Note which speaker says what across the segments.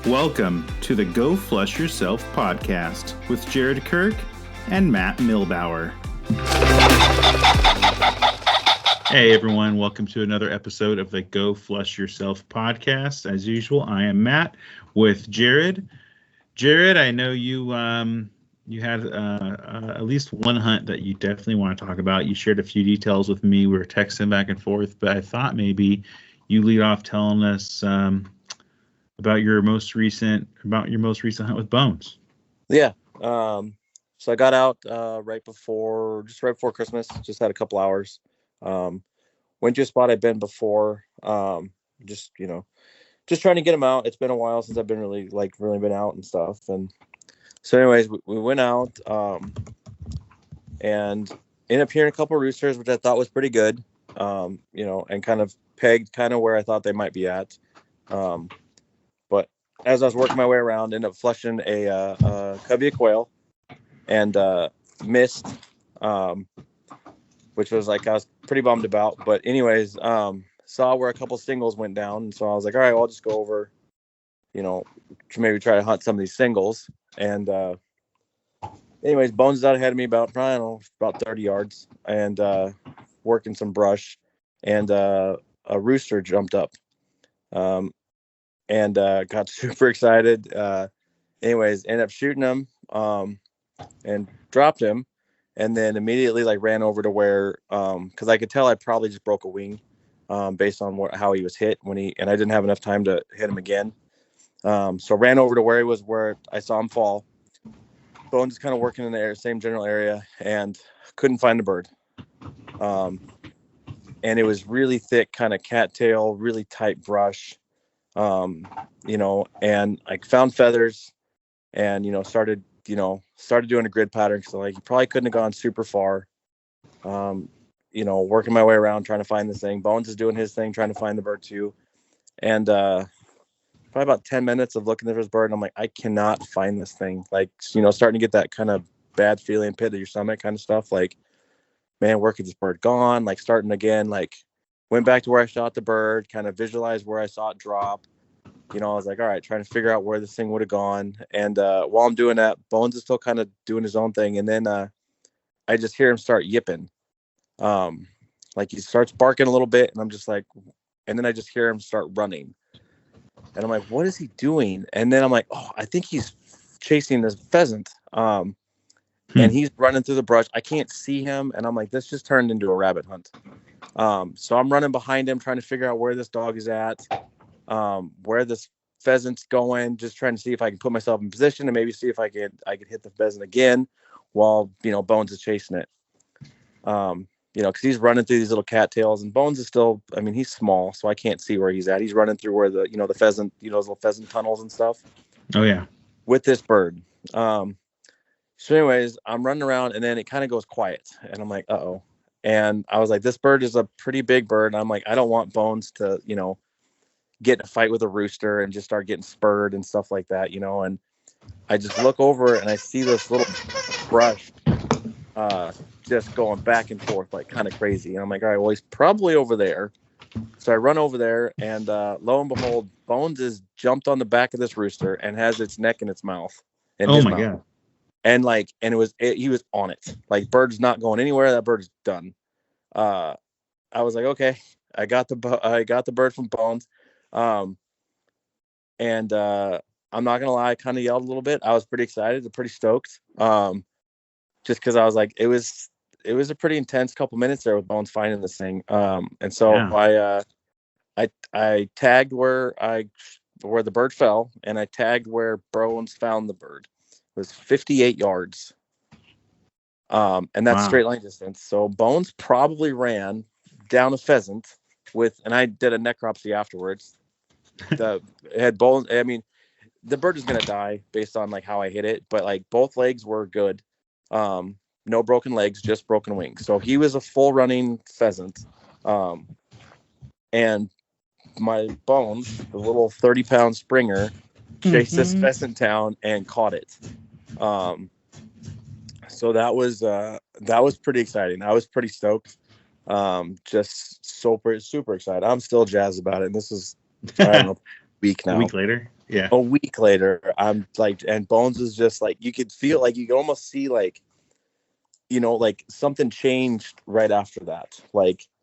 Speaker 1: Welcome to the Go Flush Yourself podcast with Jared Kirk and Matt Milbauer. Hey everyone, welcome to another episode of the Go Flush Yourself podcast. As usual, I am Matt with Jared. Jared, I know you had at least one hunt that you definitely want to talk about. You shared a few details with me. We were texting back and forth, but I thought maybe you lead off telling us about your most recent hunt with Bones.
Speaker 2: Yeah. So I got out right before Christmas. Just had a couple hours. Went to a spot I've been before. Just trying to get him out. It's been a while since I've been really been out and stuff. And so, anyways, we went out and ended up hearing a couple of roosters, which I thought was pretty good. And kind of pegged where I thought they might be at. But as I was working my way around, ended up flushing a covey of quail and missed, which was I was pretty bummed about. But anyways, saw where a couple singles went down. And so I was like, all right, well, I'll just go over, to maybe try to hunt some of these singles. And anyways, Bones is out ahead of me about 30 yards and working some brush. And a rooster jumped up. And got super excited. Anyways, ended up shooting him and dropped him, and then immediately ran over to where because I could tell I probably just broke a wing based on how he was hit and I didn't have enough time to hit him again. So ran over to where he was, where I saw him fall. Bones is kind of working in the same general area, and couldn't find the bird. And it was really thick, kind of cattail, really tight brush. And I found feathers and, started doing a grid pattern. So you probably couldn't have gone super far, working my way around, trying to find this thing. Bones is doing his thing, trying to find the bird too. And, probably about 10 minutes of looking for his bird. And I'm like, I cannot find this thing. Starting to get that kind of bad feeling, pit of your stomach kind of stuff. Man, where could this bird gone? Starting again, went back to where I shot the bird, kind of visualized where I saw it drop. I was like, all right, trying to figure out where this thing would have gone. And while I'm doing that, Bones is still kind of doing his own thing. And then I just hear him start yipping. He starts barking a little bit, and I'm just like, and then I just hear him start running. And I'm like, what is he doing? And then I'm like, oh, I think he's chasing this pheasant. And he's running through the brush. I can't see him. And I'm like, this just turned into a rabbit hunt. So I'm running behind him, trying to figure out where this dog is at, where this pheasant's going, just trying to see if I can put myself in position and maybe see if I could hit the pheasant again while, Bones is chasing it. Because he's running through these little cattails, and Bones is still, he's small, so I can't see where he's at. He's running through where the pheasant, those little pheasant tunnels and stuff.
Speaker 1: Oh yeah. With
Speaker 2: this bird. So anyways, I'm running around, and then it kind of goes quiet, and I'm like, uh-oh. And I was like, this bird is a pretty big bird. And I'm like, I don't want Bones to, get in a fight with a rooster and just start getting spurred and stuff like that, And I just look over and I see this little brush just going back and forth, kind of crazy. And I'm like, all right, well, he's probably over there. So I run over there, and lo and behold, Bones is jumped on the back of this rooster and has its neck in its mouth.
Speaker 1: Oh my God.
Speaker 2: And he was on it. Bird's not going anywhere. That bird's done. I was like, okay, I got the bird from Bones. And I'm not gonna lie, I kind of yelled a little bit. I was pretty excited, pretty stoked. Just because I was like, it was a pretty intense couple minutes there with Bones finding this thing. And so yeah. I tagged where the bird fell, and I tagged where Bones found the bird. Was 58 yards. And that's straight line distance. So Bones probably ran down a pheasant and I did a necropsy afterwards. It had bones. The bird is going to die based on how I hit it, but both legs were good. No broken legs, just broken wings. So he was a full running pheasant. And my Bones, the little 30-pound Springer, chased this pheasant down and caught it. So that was pretty exciting. I was pretty stoked. Just super excited. I'm still jazzed about it. And this is, I don't know, week now.
Speaker 1: A week later. Yeah.
Speaker 2: A week later, I'm like, and Bones is just like, you could feel like, you could almost see like, like something changed right after that.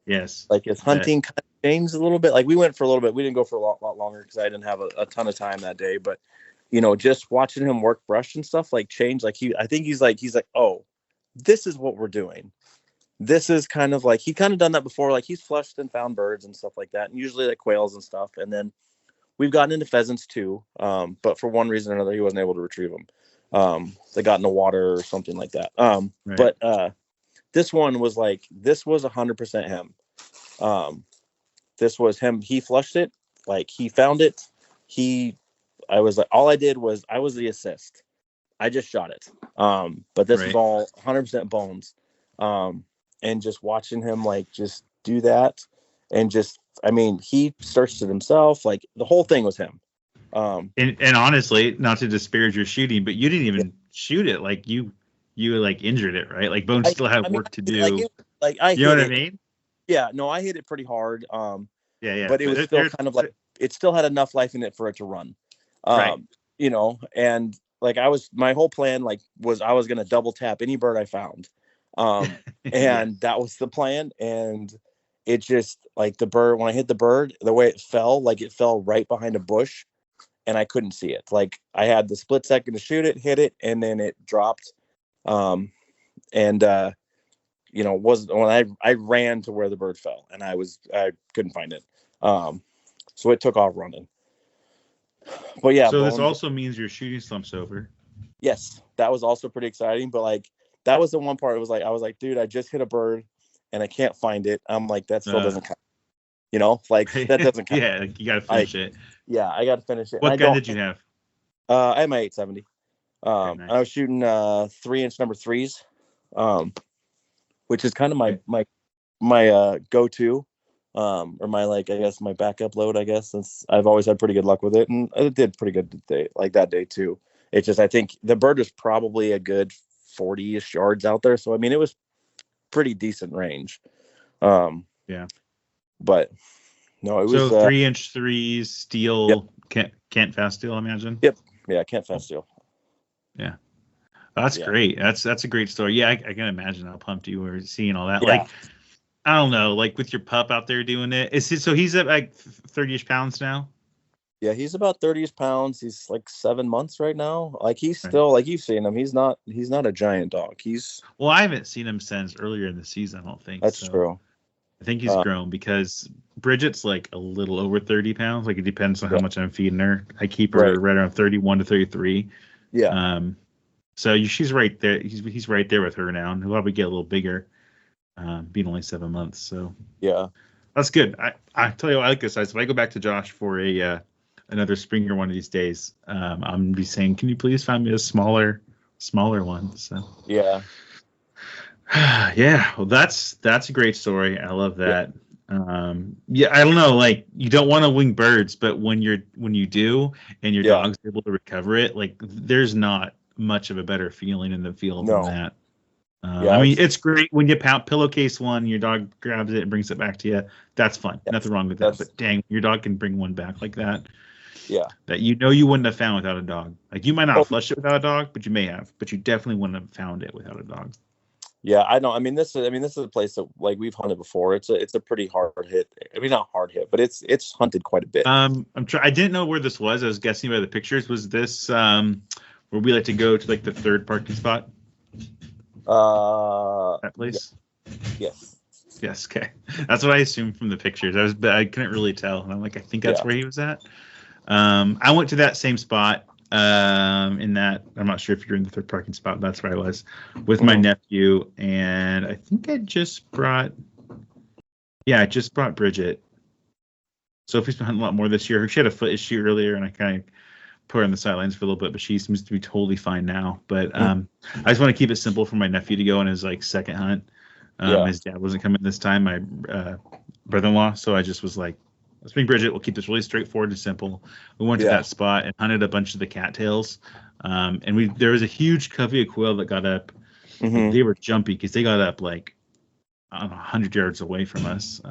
Speaker 1: Yes.
Speaker 2: Like his hunting kind of changed a little bit. Like we went for a little bit. We didn't go for a lot longer because I didn't have a ton of time that day. But just watching him work brush and stuff like change. Like I think he's like, oh, this is what we're doing. This is kind of like, he kind of done that before. Like he's flushed and found birds and stuff like that, and usually like quails and stuff. And then we've gotten into pheasants too, but for one reason or another, he wasn't able to retrieve them. They got in the water or something like that.
Speaker 1: Right.
Speaker 2: But this one was like, this was 100% him. This was him. He flushed it. Like he found it. I was like, all I did was I was the assist. I just shot it. But this was all 100% Bones. And just watching him like just do that, and just, I mean, he searched it himself. Like the whole thing was him.
Speaker 1: And honestly, not to disparage your shooting, but you didn't even shoot it. Like you like injured it, right? Like Bones still had work to do. You know what I mean?
Speaker 2: Yeah, no, I hit it pretty hard.
Speaker 1: Yeah.
Speaker 2: But it was still kind of like, it still had enough life in it for it to run.
Speaker 1: Right.
Speaker 2: And like my whole plan was I was going to double tap any bird I found. And that was the plan. And it just, like, the bird, when I hit the bird, the way it fell right behind a bush, and I couldn't see it. Like I had the split second to shoot it, hit it, and then it dropped. Was when I ran to where the bird fell, and I couldn't find it. So it took off running. But yeah.
Speaker 1: So this also means your shooting slump's over.
Speaker 2: Yes, that was also pretty exciting. But like, that was the one part. It was like, I was like, dude, I just hit a bird and I can't find it. I'm like, that still doesn't count. Like that doesn't count.
Speaker 1: Yeah, you got to finish it.
Speaker 2: Yeah, I got to finish it.
Speaker 1: What gun did you have?
Speaker 2: I had my 870.
Speaker 1: Nice.
Speaker 2: I was shooting 3-inch number 3s, which is kind of my go-to, or my, like, I guess my backup load. I guess, since I've always had pretty good luck with it, and it did pretty good today, like that day too. It's just, I think the bird was probably a good 40-ish yards out there, so I mean it was pretty decent range.
Speaker 1: Yeah.
Speaker 2: But no, it was
Speaker 1: 3-inch 3s, steel. Yep. Can't fast steel, I imagine.
Speaker 2: Yep. Yeah, can't fast steel.
Speaker 1: Yeah. That's great. That's a great story. Yeah, I can imagine how pumped you were seeing all that.
Speaker 2: Yeah.
Speaker 1: Like, I don't know, like with your pup out there doing it. So he's at like 30-ish pounds now?
Speaker 2: Yeah, he's about 30-ish pounds. He's like 7 months right now. Like he's still, like you've seen him, he's not a giant dog.
Speaker 1: Well, I haven't seen him since earlier in the season, I don't think.
Speaker 2: That's true.
Speaker 1: I think he's grown, because Bridget's like a little over 30 pounds. Like it depends on how much I'm feeding her. I keep her right around 31 to 33.
Speaker 2: Yeah.
Speaker 1: So she's right there. He's right there with her now, and he'll probably get a little bigger, being only 7 months. So
Speaker 2: yeah,
Speaker 1: that's good. I tell you what, I like this size. If I go back to Josh for another Springer one of these days, I'm gonna be saying, can you please find me a smaller one? So
Speaker 2: yeah.
Speaker 1: Yeah, well, that's a great story. I love that. Yeah, I don't know, like, you don't want to wing birds, but when you do, and your dog's able to recover it, like, there's not much of a better feeling in the field than that. I mean, it's great when you pillowcase one, your dog grabs it and brings it back to you. That's fun. Nothing wrong with that. But dang, your dog can bring one back like that.
Speaker 2: Yeah.
Speaker 1: That you wouldn't have found without a dog. Like, you might not flush it without a dog, but you may have. But you definitely wouldn't have found it without a dog. Yeah,
Speaker 2: I know. I mean, this is a place that, like, we've hunted before. It's a pretty hard hit. I mean, not hard hit, but it's hunted quite a bit.
Speaker 1: I didn't know where this was. I was guessing by the pictures. Was this where we like to go to, like, the third parking spot? That place.
Speaker 2: Yes.
Speaker 1: Yes. Okay. That's what I assumed from the pictures. I couldn't really tell, and I'm like, I think that's where he was at. I went to that same spot. In that, I'm not sure if you're in the third parking spot, but that's where I was with my nephew, and I think I just brought Bridget. Sophie's been hunting a lot more this year. She had a foot issue earlier, and I kind of put her on the sidelines for a little bit, but she seems to be totally fine now. But I just want to keep it simple for my nephew to go on his, like, second hunt. His dad wasn't coming this time, my brother-in-law, so I just was like, let's bring Bridget. We'll keep this really straightforward and simple. We went to that spot and hunted a bunch of the cattails. And there was a huge covey of quail that got up. Mm-hmm. They were jumpy because they got up like 100 yards away from us.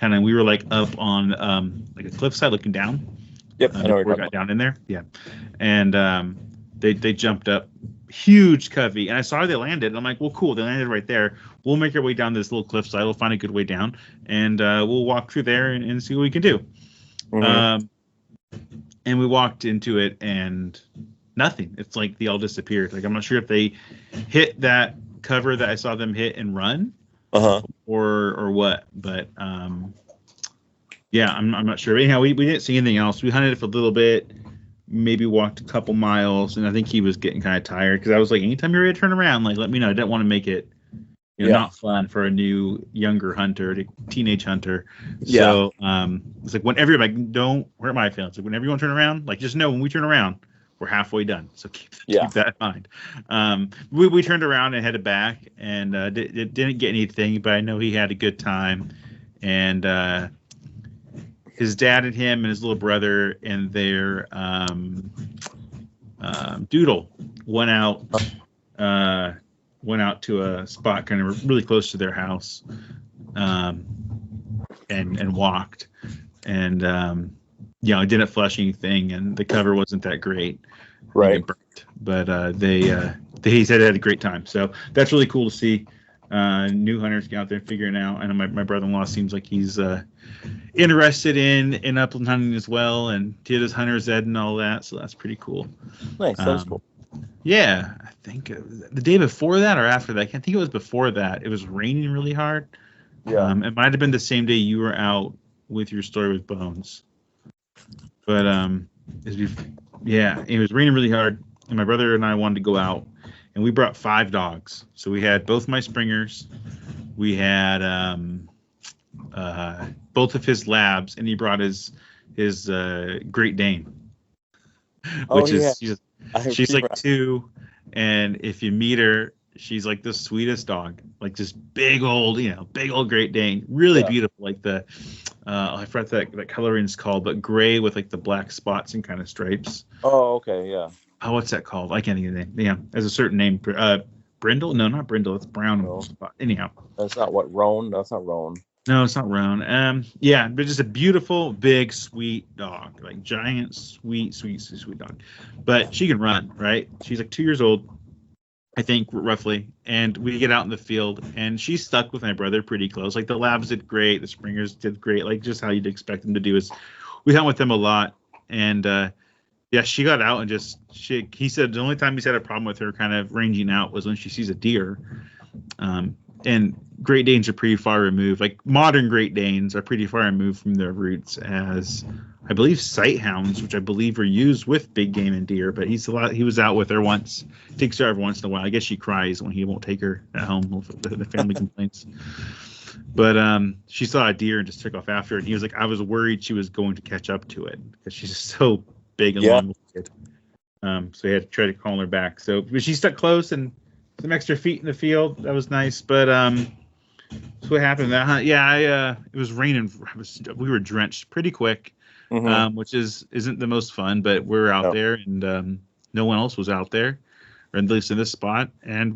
Speaker 1: We were like up on like a cliffside looking down.
Speaker 2: Yep, I know what
Speaker 1: before
Speaker 2: you're
Speaker 1: we
Speaker 2: talking
Speaker 1: got
Speaker 2: about.
Speaker 1: down in there. Yeah, and they jumped up, huge covey, and I saw they landed. And I'm like, well, cool, they landed right there. We'll make our way down this little cliffside. We'll find a good way down, and we'll walk through there and see what we can do.
Speaker 2: Mhm.
Speaker 1: And we walked into it, and nothing. It's like they all disappeared. Like I'm not sure if they hit that cover that I saw them hit and run,
Speaker 2: Uh-huh.
Speaker 1: or what. But yeah, I'm not sure. But anyhow, we didn't see anything else. We hunted for a little bit, maybe walked a couple miles, and I think he was getting kind of tired because I was like, anytime you're ready to turn around, like let me know. I didn't want to make it, not fun for a new younger hunter, teenage hunter.
Speaker 2: Yeah.
Speaker 1: So it's like whenever you're like, don't hurt my feelings. Like whenever you want to turn around, like just know when we turn around, we're halfway done. So keep that in mind. We turned around and headed back, and didn't get anything, but I know he had a good time, and his dad and him and his little brother and their doodle went out to a spot kind of really close to their house, and walked, and I didn't flush anything, and the cover wasn't that great,
Speaker 2: Right.
Speaker 1: it burnt, but he said they had a great time, so that's really cool to see. New hunters get out there figuring out. I know my brother-in-law seems like he's interested in upland hunting as well, and did his hunter's ed and all that, so that's pretty cool.
Speaker 2: Nice. That's cool.
Speaker 1: Yeah, I think the day before that or after that, I think it was before that. It was raining really hard.
Speaker 2: Yeah.
Speaker 1: It might have been the same day you were out with your story with Bones, but it was raining really hard, and my brother and I wanted to go out, and we brought 5 dogs. So we had both my Springers, we had both of his labs, and he brought his Great Dane, which she's like 2, and if you meet her, she's like the sweetest dog, like just big old Great Dane, really beautiful, like the I forgot that coloring is called, but gray with like the black spots and kind of stripes.
Speaker 2: Oh, okay, yeah.
Speaker 1: Oh, what's that called? I can't think of the name. Yeah, there's a certain name. Brindle? No, not Brindle. It's brown.
Speaker 2: No.
Speaker 1: Anyhow.
Speaker 2: That's not what Roan. That's not Roan.
Speaker 1: No, it's not round. Yeah, but just a beautiful, big, sweet dog, like giant, sweet dog. But she can run, right? She's like 2 years old, I think, roughly. And we get out in the field, and she's stuck with my brother pretty close. Like the labs did great, the Springers did great, like just how you'd expect them to do. Is we hunt with them a lot, and she got out and he said the only time he's had a problem with her kind of ranging out was when she sees a deer. And Great Danes are pretty far removed. Like modern Great Danes are pretty far removed from their roots as, I believe, sight hounds, which I believe are used with big game and deer. But he was out with her once, takes her every once in a while. I guess she cries when he won't take her at home. The family complaints. But she saw a deer and just took off after it. And he was like, I was worried she was going to catch up to it because she's so big and long-winded. So he had to try to call her back. So she stuck close and some extra feet in the field. That was nice. But so what happened that hunt? Yeah, it was raining. We were drenched pretty quick, which isn't the most fun. But we're out there, and no one else was out there, or at least in this spot. And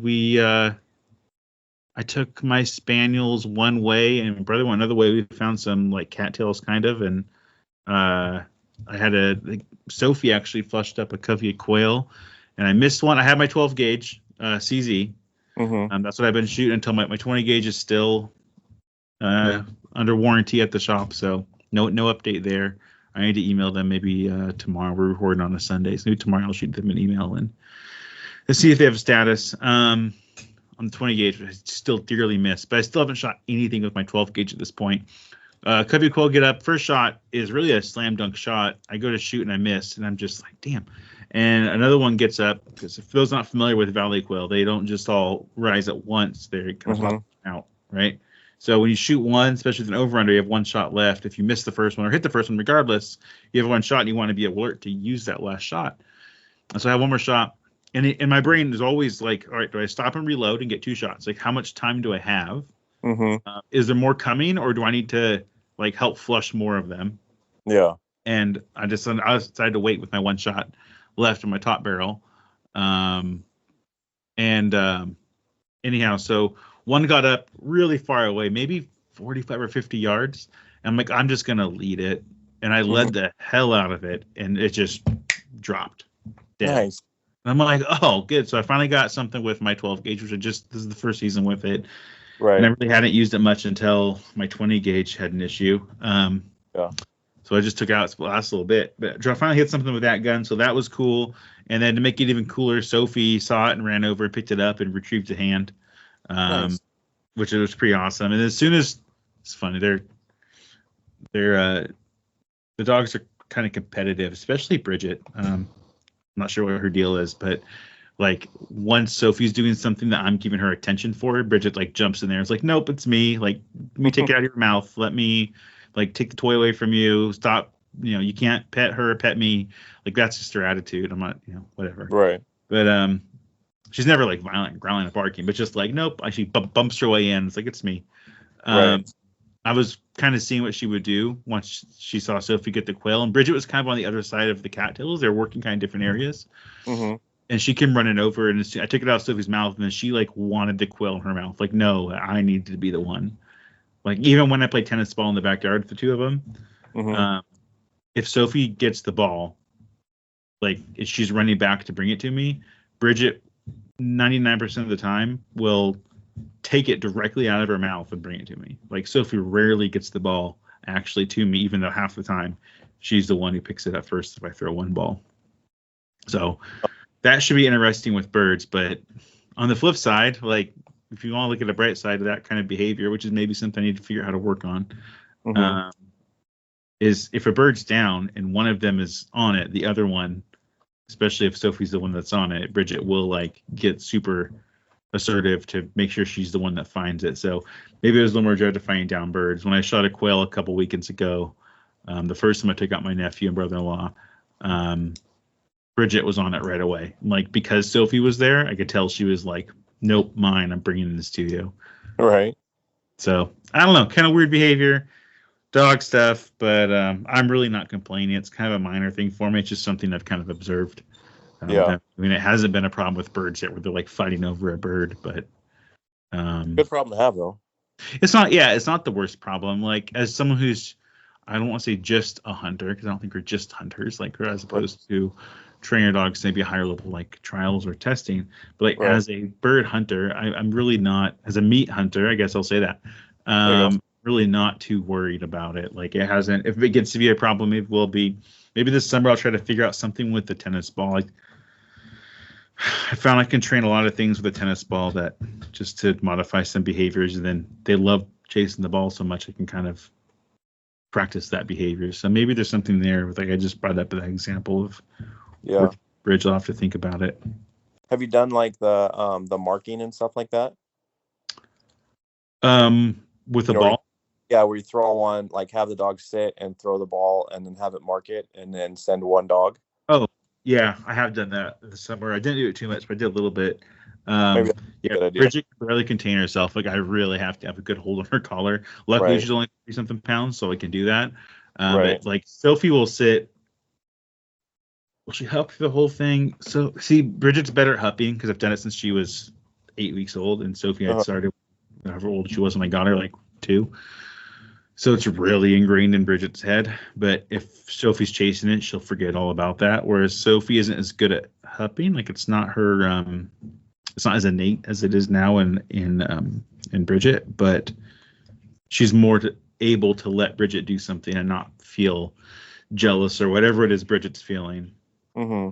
Speaker 1: I took my spaniels one way, and my brother went another way. We found some like cattails, kind of, and I had Sophie actually flushed up a covey of quail, and I missed one. I had my 12 gauge CZ. That's what I've been shooting until my 20 gauge is still under warranty at the shop. So no update there. I need to email them maybe tomorrow. We're recording on a Sunday, so maybe tomorrow I'll shoot them an email and see if they have a status on the 20 gauge, which I still dearly miss. But I still haven't shot anything with my 12 gauge at this point. Covey quail get up. First shot is really a slam dunk shot. I go to shoot and I miss, and I'm just like, damn. And another one gets up, because if those not familiar with valley quail, they don't just all rise at once. They're kind of out, right? So when you shoot one, especially with an over-under, you have one shot left. If you miss the first one or hit the first one, regardless, you have one shot, and you want to be alert to use that last shot. And so I have one more shot. And my brain is always like, all right, do I stop and reload and get 2 shots? Like, how much time do I have? Is there more coming, or do I need to like help flush more of them?
Speaker 2: Yeah.
Speaker 1: And I decided to wait with my one shot left in my top barrel. Anyhow, so one got up really far away, maybe 45 or 50 yards. And I'm like, I'm just going to lead it. and I led the hell out of it, and it just dropped dead.
Speaker 2: Nice.
Speaker 1: And I'm like, oh, good. So I finally got something with my 12 gauge, which this is the first season with it.
Speaker 2: Right.
Speaker 1: And I really hadn't used it much until my 20 gauge had an issue.
Speaker 2: Yeah.
Speaker 1: So I just took out its last little bit. But I finally hit something with that gun, so that was cool. And then to make it even cooler, Sophie saw it and ran over, picked it up, and retrieved the hand,
Speaker 2: Nice.
Speaker 1: which was pretty awesome. And as soon as it's funny, the dogs are kind of competitive, especially Bridget. I'm not sure what her deal is, but like once Sophie's doing something that I'm giving her attention for, Bridget like jumps in there. It's like, nope, it's me. Like, let me take it out of your mouth. Let me like take the toy away from you. Stop. You can't pet her, pet me. Like that's just her attitude. I'm not, whatever.
Speaker 2: Right.
Speaker 1: But she's never like violent, growling and barking, but just like, nope. She bumps her way in. It's like, it's me.
Speaker 2: Right.
Speaker 1: I was kind of seeing what she would do once she saw Sophie get the quail, and Bridget was kind of on the other side of the cattails. They're working kind of different areas.
Speaker 2: Mm-hmm.
Speaker 1: And she came running over, and I took it out of Sophie's mouth, and then she like wanted the quail in her mouth. Like, no, I need to be the one. Like, even when I play tennis ball in the backyard, the two of them, if Sophie gets the ball, like if she's running back to bring it to me, Bridget 99% of the time will take it directly out of her mouth and bring it to me. Like Sophie rarely gets the ball actually to me, even though half the time she's the one who picks it up first if I throw one ball. So that should be interesting with birds. But on the flip side, like if you want to look at the bright side of that kind of behavior, which is maybe something I need to figure out how to work on, is if a bird's down and one of them is on it, the other one, especially if Sophie's the one that's on it, Bridget will like get super assertive to make sure she's the one that finds it. So maybe it was a little more dread to finding down birds. When I shot a quail a couple weekends ago, the first time I took out my nephew and brother-in-law, Bridget was on it right away. Like because Sophie was there, I could tell she was like, nope, mine, I'm bringing this to you.
Speaker 2: Right.
Speaker 1: So I don't know, kind of weird behavior, dog stuff, but I'm really not complaining. It's kind of a minor thing for me. It's just something I've kind of observed. I mean, it hasn't been a problem with birds yet where they're like fighting over a bird, but
Speaker 2: good problem to have though.
Speaker 1: It's not the worst problem. Like as someone who's, I don't want to say just a hunter, because I don't think we're just hunters, like as opposed to trainer dogs, maybe a higher level like trials or testing. But like as a bird hunter, I'm really not, as a meat hunter, I guess I'll say that. Really not too worried about it. Like it hasn't, if it gets to be a problem, it will be. Maybe this summer I'll try to figure out something with the tennis ball. I found I can train a lot of things with a tennis ball that just to modify some behaviors, and then they love chasing the ball so much I can kind of practice that behavior. So maybe there's something there with like I just brought up that example of Bridge. I'll have to think about it.
Speaker 2: Have you done like the marking and stuff like that?
Speaker 1: With the ball?
Speaker 2: Where you throw one, like have the dog sit and throw the ball and then have it mark it and then send one dog.
Speaker 1: Oh, yeah, I have done that this summer. I didn't do it too much, but I did a little bit. Bridget can barely contain herself. Like I really have to have a good hold on her collar. Luckily, she's only 30-something pounds, so I can do that. But like Sophie will sit. Will she hup the whole thing? So see, Bridget's better at hupping because I've done it since she was 8 weeks old, and Sophie had started however old she was when I got her, like 2. So it's really ingrained in Bridget's head. But if Sophie's chasing it, she'll forget all about that. Whereas Sophie isn't as good at hupping. Like it's not her. It's not as innate as it is now in Bridget. But she's more able to let Bridget do something and not feel jealous or whatever it is Bridget's feeling.
Speaker 2: Mm-hmm.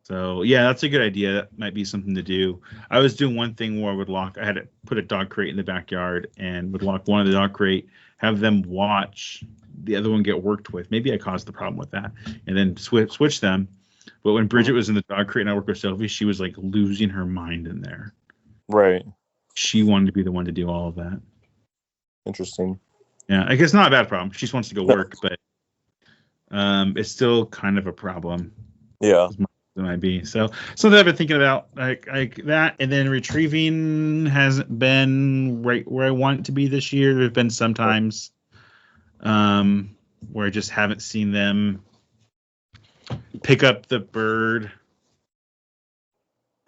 Speaker 1: So yeah, that's a good idea. That might be something to do. I was doing one thing where I had to put a dog crate in the backyard and would lock one of the dog crate, have them watch the other one get worked with. Maybe I caused the problem with that, and then switch them. But when Bridget was in the dog crate and I worked with Sophie, she was like losing her mind in there.
Speaker 2: Right.
Speaker 1: She wanted to be the one to do all of that.
Speaker 2: Interesting.
Speaker 1: Yeah, I guess not a bad problem. She just wants to go work, but it's still kind of a problem.
Speaker 2: Yeah.
Speaker 1: It might be. So something I've been thinking about like that, and then retrieving hasn't been right where I want it to be this year. There've been some times where I just haven't seen them pick up the bird.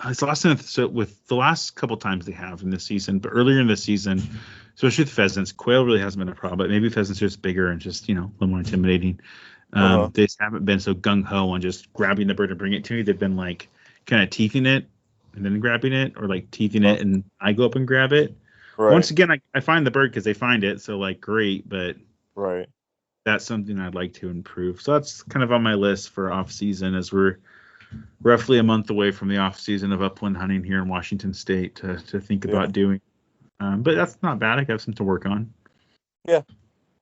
Speaker 1: It's the last time, so with the last couple times they have in this season, but earlier in the season, especially with pheasants. Quail really hasn't been a problem, but maybe pheasants are just bigger and just, a little more intimidating. They just haven't been so gung-ho on just grabbing the bird and bringing it to me. They've been like kind of teething it and then grabbing it, or like teething it and I go up and grab it.
Speaker 2: Right.
Speaker 1: Once again, I find the bird because they find it, so like great, but
Speaker 2: Right.
Speaker 1: that's something I'd like to improve. So that's kind of on my list for off season, as we're roughly a month away from the off season of upland hunting here in Washington State to think about doing. But that's not bad. I have something to work on.
Speaker 2: Yeah.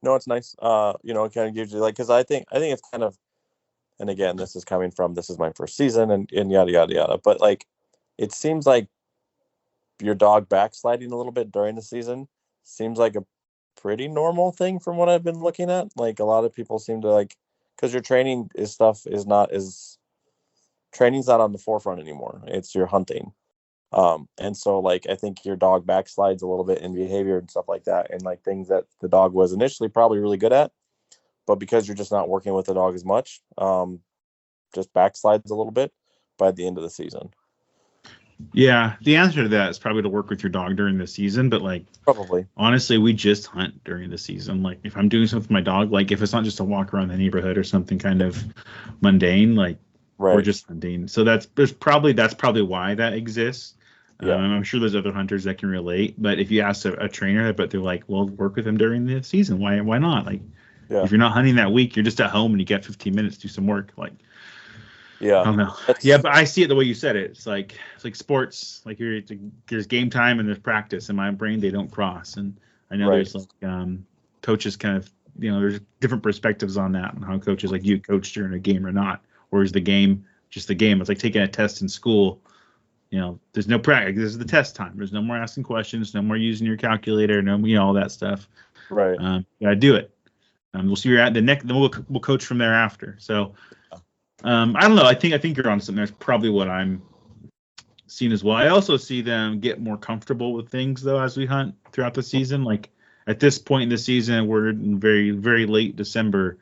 Speaker 2: No, it's nice. It kind of gives you because I think it's kind of, and again, this is my first season and yada yada yada. But like, it seems like your dog backsliding a little bit during the season seems like a pretty normal thing from what I've been looking at. Like a lot of people seem to because your training's not on the forefront anymore. It's your hunting. And so like I think your dog backslides a little bit in behavior and stuff like that, and like things that the dog was initially probably really good at, but because you're just not working with the dog as much, just backslides a little bit by the end of the season.
Speaker 1: Yeah, the answer to that is probably to work with your dog during the season, but like
Speaker 2: probably
Speaker 1: honestly, we just hunt during the season. Like if I'm doing something with my dog, like if it's not just a walk around the neighborhood or something kind of mundane, like we're just hunting. So that's probably why that exists. Yeah. I'm sure there's other hunters that can relate, but if you ask a trainer, but they're like, well, work with them during the season. Why not? Like if you're not hunting that week, you're just at home and you get 15 minutes to do some work. Like, I don't know. Yeah, but I see it the way you said it. It's like sports. Like there's game time and there's practice. In my brain, they don't cross. And I know there's like coaches kind of, there's different perspectives on that and how coaches like you coach during a game or not. Or is the game just the game? It's like taking a test in school. There's no practice. This is the test time. There's no more asking questions. No more using your calculator. No, all that stuff.
Speaker 2: Right.
Speaker 1: You gotta do it. We'll see where you're at the next. Then we'll coach from there after. So, I don't know. I think you're on something. That's probably what I'm seeing as well. I also see them get more comfortable with things though as we hunt throughout the season. Like at this point in the season, we're in very, very late December.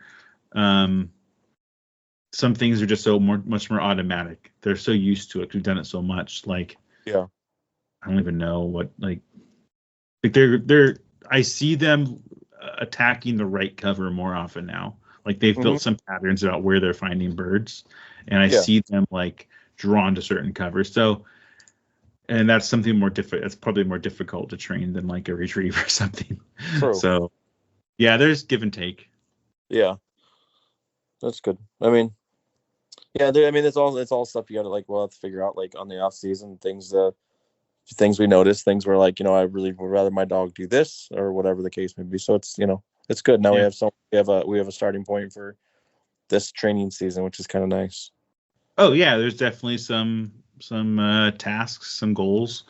Speaker 1: Some things are just much more automatic. They're so used to it. We've done it so much. Like, I don't even know what like they're. I see them attacking the right cover more often now. Like they've built some patterns about where they're finding birds, and I see them like drawn to certain covers. So, and that's something more difficult. That's probably more difficult to train than like a retrieve or something. True. So, yeah, there's give and take.
Speaker 2: Yeah, that's good. I mean, it's all stuff you gotta we'll have to figure out on the off season things we notice, things where I really would rather my dog do this or whatever the case may be. So it's it's good. Now we have a starting point for this training season, which is kind of nice.
Speaker 1: Oh yeah, there's definitely some tasks, some goals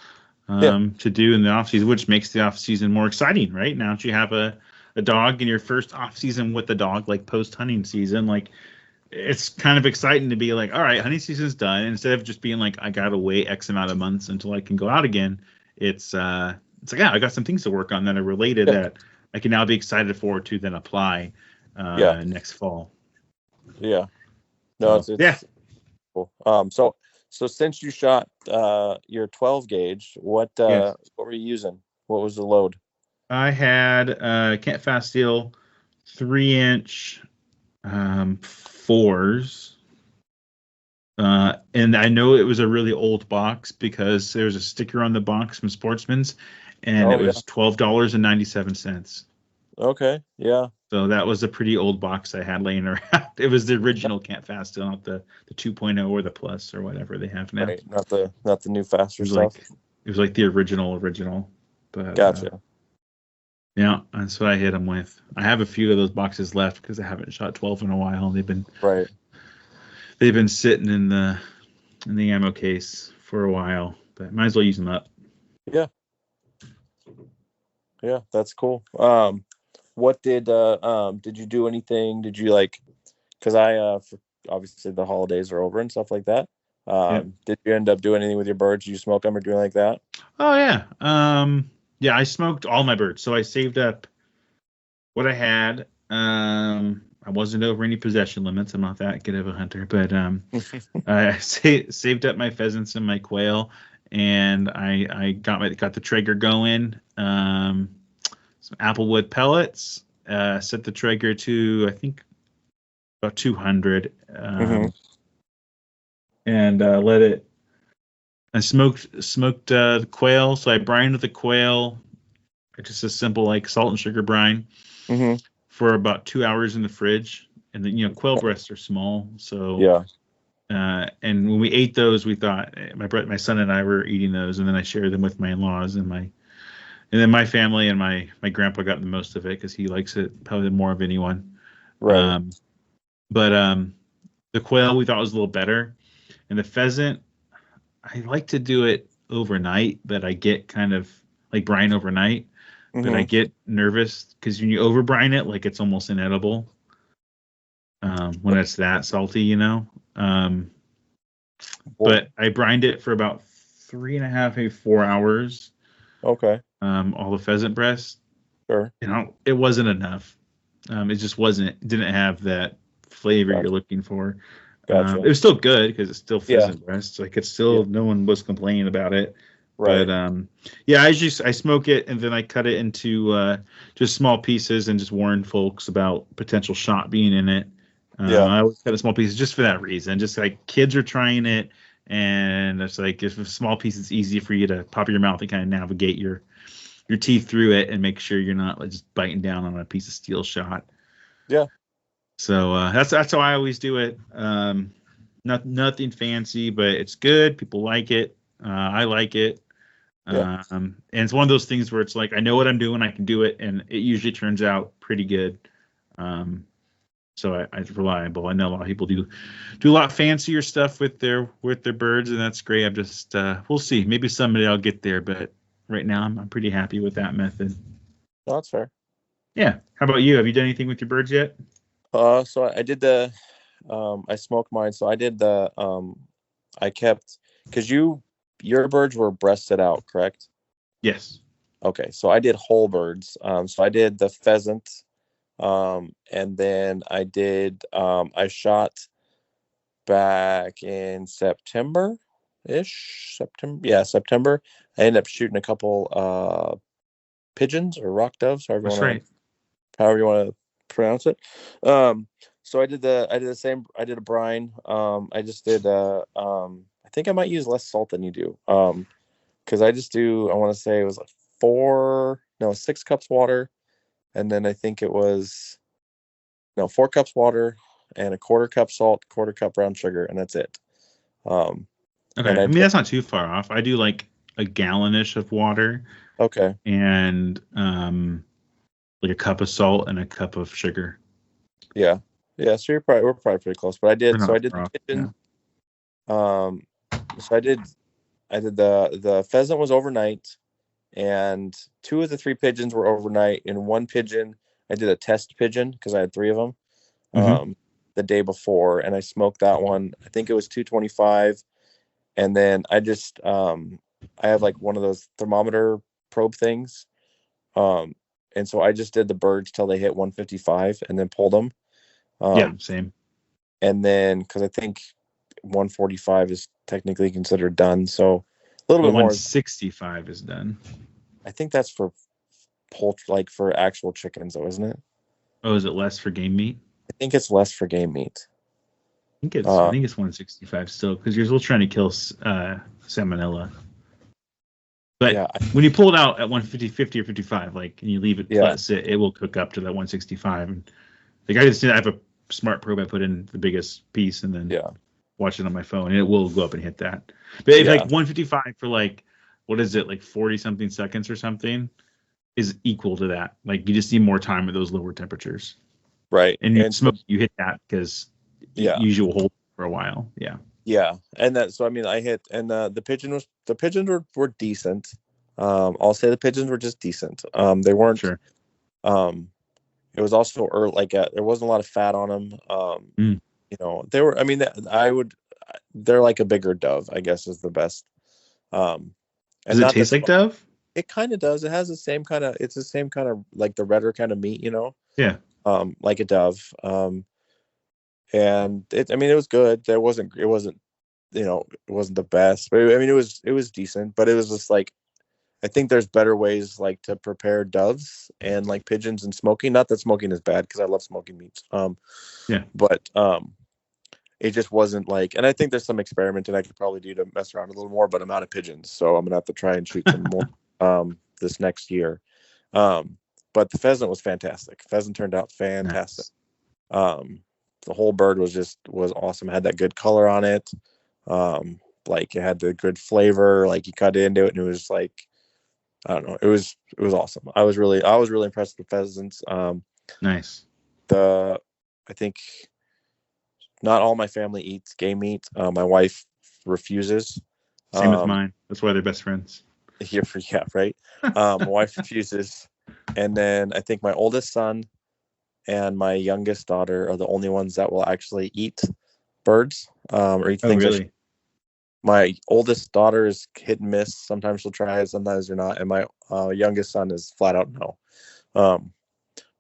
Speaker 1: to do in the off season, which makes the off season more exciting, right? Now that you have a dog in your first off season with the dog, like post hunting season, like it's kind of exciting to be like, all right, hunting season's done. Instead of just being like, I gotta wait X amount of months until I can go out again. It's like, I got some things to work on that are related that I can now be excited forward to then apply next fall.
Speaker 2: Yeah. No, it's cool. So since you shot your 12 gauge, what were you using? What was the load?
Speaker 1: I had Kent Fast Steel 3-inch 4s. And I know it was a really old box because there was a sticker on the box from Sportsman's, and it was $12.97.
Speaker 2: Okay, yeah.
Speaker 1: So that was a pretty old box I had laying around. It was the original Kent Fast Steel, not the 2.0 or the Plus or whatever they have now.
Speaker 2: Right, not the new faster stuff.
Speaker 1: It was like the original. But
Speaker 2: gotcha.
Speaker 1: Yeah, that's what I hit them with. I have a few of those boxes left because I haven't shot 12 in a while. They've been sitting in the ammo case for a while, but might as well use them up.
Speaker 2: Yeah, that's cool. What did you do anything? Did you because obviously the holidays are over and stuff like that. Did you end up doing anything with your birds? Did you smoke them or doing like that?
Speaker 1: Oh yeah. Yeah, I smoked all my birds. So I saved up what I had. I wasn't over any possession limits. I'm not that good of a hunter, but I saved up my pheasants and my quail, and I got the Traeger going. some applewood pellets. Set the Traeger to, I think, about 200, and let it. I smoked the quail, so I brined the quail, just a simple like salt and sugar brine, for about 2 hours in the fridge. And then quail breasts are small, so
Speaker 2: Yeah.
Speaker 1: And when we ate those, we thought my son and I were eating those, and then I shared them with my in-laws and then my family, and my grandpa got the most of it because he likes it probably more of anyone.
Speaker 2: Right.
Speaker 1: But the quail we thought was a little better, and the pheasant, I like to do it overnight, but I get kind of like brine overnight, but I get nervous because when you over brine it, like it's almost inedible when it's that salty, But I brined it for about 3.5, maybe 4 hours.
Speaker 2: Okay.
Speaker 1: All the pheasant breasts.
Speaker 2: Sure.
Speaker 1: It wasn't enough. It just didn't have that flavor
Speaker 2: Gotcha.
Speaker 1: you're looking for.
Speaker 2: Gotcha.
Speaker 1: It was still good because it's still pheasant breasts. Like it's still, no one was complaining about it.
Speaker 2: Right.
Speaker 1: But I smoke it and then I cut it into just small pieces and just warn folks about potential shot being in it. I always cut it small pieces just for that reason. Just like kids are trying it, and it's like if a small piece, it's easy for you to pop in your mouth and kind of navigate your teeth through it and make sure you're not like just biting down on a piece of steel shot.
Speaker 2: Yeah.
Speaker 1: So that's how I always do it. Nothing fancy, but it's good. People like it. I like it. And it's one of those things where it's like I know what I'm doing, I can do it, and it usually turns out pretty good. So it's reliable. I know a lot of people do a lot fancier stuff with their birds, and that's great. I'm just we'll see. Maybe someday I'll get there, but right now I'm pretty happy with that method.
Speaker 2: No, that's fair.
Speaker 1: Yeah. How about you? Have you done anything with your birds yet?
Speaker 2: So I did I smoked mine. So I did I kept, because your birds were breasted out, correct?
Speaker 1: Yes.
Speaker 2: Okay. So I did whole birds. So I did the pheasant, and then I did, I shot back in September. September. I ended up shooting a couple pigeons or rock doves, however you want to pronounce it. So I did the same. I did a brine. I just did I think I might use less salt than you do. Because I want to say it was like 6 cups water, and then I think it was 4 cups water and a 1/4 cup salt, 1/4 cup brown sugar, and that's it.
Speaker 1: Okay. I mean, that's not too far off. I do like a gallonish of water.
Speaker 2: Okay.
Speaker 1: And like a cup of salt and a cup of sugar.
Speaker 2: Yeah. Yeah. So we're probably pretty close. But I did the pigeon. Yeah. So I did the pheasant was overnight, and 2 of the 3 pigeons were overnight. And 1 pigeon, I did a test pigeon because I had 3 of them. The day before, and I smoked that one. I think it was 225. And then I just I have like one of those thermometer probe things. And so I just did the birds till they hit 155 and then pulled them.
Speaker 1: Same.
Speaker 2: And then, because I think 145 is technically considered done. So a little bit more.
Speaker 1: 165 is done.
Speaker 2: I think that's for poultry, like for actual chickens, though, isn't it?
Speaker 1: Oh, is it less for game meat?
Speaker 2: I think it's less for game meat.
Speaker 1: I think it's 165 still, because you're still trying to kill salmonella. But when you pull it out at 150, 50 or 55, like, and you leave it let it sit, it will cook up to that 165. And like I have a smart probe. I put in the biggest piece and then watch it on my phone, and it will go up and hit that. But if like 155 for like, what is it, like 40 something seconds or something, is equal to that. Like you just need more time at those lower temperatures.
Speaker 2: Right.
Speaker 1: And you hit that because usually will hold for a while. Yeah.
Speaker 2: Yeah. And so I mean, I hit, and the pigeons were decent. I'll say the pigeons were just decent. They weren't
Speaker 1: sure.
Speaker 2: It was also early, like there wasn't a lot of fat on them. They were, I mean, they're like a bigger dove, I guess is the best.
Speaker 1: Does it taste like dove?
Speaker 2: It kind of does. It has the same kind of, it's the same kind of like the redder kind of meat,
Speaker 1: Yeah.
Speaker 2: Like a dove. And it was good. It wasn't the best, but I mean, it was decent, but it was just like, I think there's better ways like to prepare doves and like pigeons and smoking. Not that smoking is bad because I love smoking meats.
Speaker 1: Yeah.
Speaker 2: But it just wasn't like, and I think there's some experimenting I could probably do to mess around a little more, but I'm out of pigeons, so I'm gonna have to try and shoot some more this next year. But the pheasant was fantastic. Pheasant turned out fantastic. Nice. The whole bird was awesome. It had that good color on it. Like it had the good flavor. Like you cut into it and it was like, I don't know. It was awesome. I was really impressed with the pheasants.
Speaker 1: Nice.
Speaker 2: I think not all my family eats game meat. My wife refuses.
Speaker 1: Same with mine. That's why they're best friends.
Speaker 2: Yeah, right. My wife refuses. And then I think my oldest son and my youngest daughter are the only ones that will actually eat birds or eat things.
Speaker 1: Really?
Speaker 2: My oldest daughter is hit and miss. Sometimes she'll try it, sometimes they're not. And my youngest son is flat out no.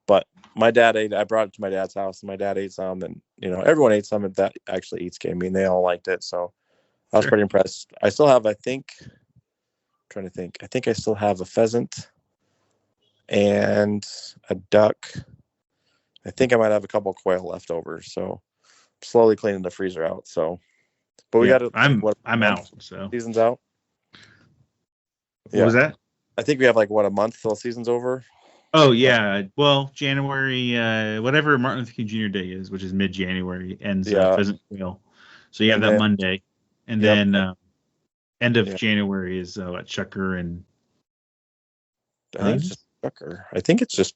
Speaker 2: But my dad ate. I brought it to my dad's house, and my dad ate some, and everyone ate some that actually eats game. I mean, they all liked it, so I was pretty impressed. I still have, I think I still have a pheasant and a duck. I think I might have a couple of quail left over, so I'm slowly cleaning the freezer out. So, but we got to.
Speaker 1: I'm out. So
Speaker 2: season's out.
Speaker 1: What was that?
Speaker 2: I think we have like a month till the season's over.
Speaker 1: Oh yeah, well January, whatever Martin Luther King Jr. Day is, which is mid-January, ends Pheasant Quail. So you have that Monday, and then end of January is Chucker and.
Speaker 2: I think it's just Chucker. I think it's just